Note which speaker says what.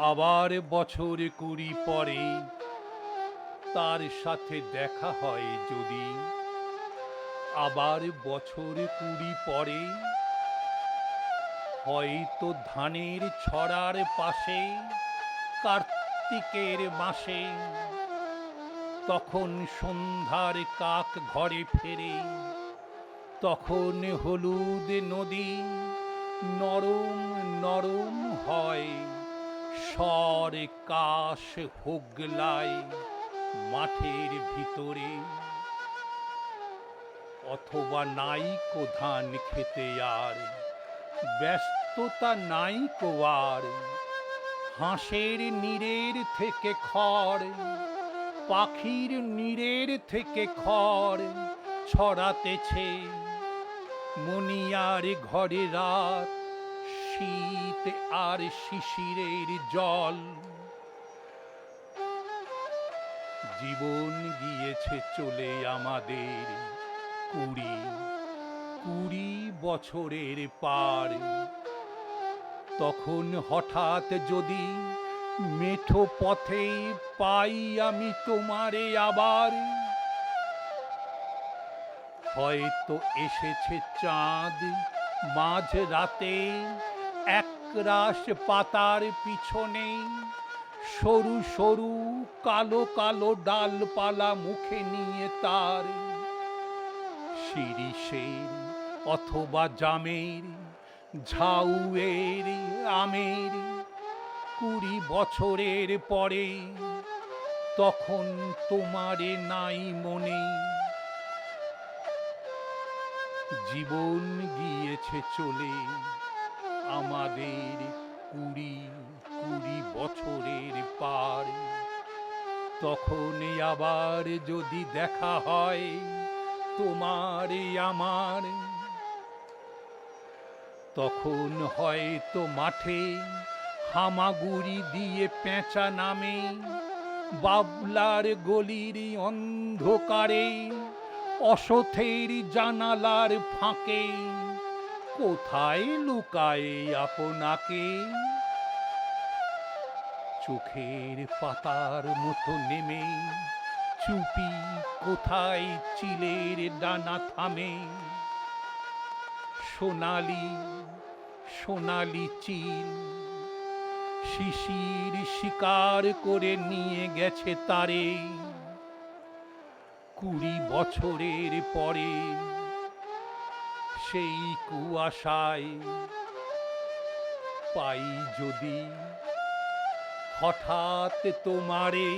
Speaker 1: আবার বছর 20 পরে তার সাথে দেখা হয় যদি, আবার বছর 20 পরে হয়তো ধানের ছড়ার পাশে কার্তিকের মাসে, তখন সন্ধ্যার কাক ঘরে ফেরে, তখন হলুদ নদী নরম নরম হয়, স্বর কাশ হুগলায় মাঠের ভিতরে। অথবা নাইকো ধান খেতে আর ব্যস্ততা নাইকো আর, হাঁসের নীড়ের থেকে খড়, পাখির নীড়ের থেকে খড় ছড়াতেছে। মনিয়ার ঘরে রাত, শীত আর শিশিরের জল। জীবন গিয়েছে চলে আমাদের 20 বছরের পার। তখন হঠাৎ যদি মেঠো পথে পাই আমি তোমারে আবার, হয়তো এসেছে চাঁদ মাঝ রাতে একরাশ পাতার পিছনে, সরু সরু কালো কালো ডালপালা মুখে নিয়ে তার। শিরীষের অথবা জামের, ঝাউয়ের, আমের 20 বছরের পরে, তখন তোমারে নাই মনে। জীবন গিয়েছে চলে আমাদের 20 বছরের পার। তখন আবার যদি দেখা হয় তোমার আমার, তখন হয়তো মাঠে হামাগুড়ি দিয়ে পেঁচা নামে, বাবলার গলির অন্ধকারে, অসথের জানালার ফাঁকে কোথায় লুকায় আপনাকে। চোখের পাতার মতো নেমে চুপি কোথায় চিলের ডানা থামে। সোনালি সোনালি চিল শিশির শিকার করে নিয়ে গেছে তারে। 20 বছরের পরে সেই কুয়াশায় পাই যদি হঠাৎ তোমারে।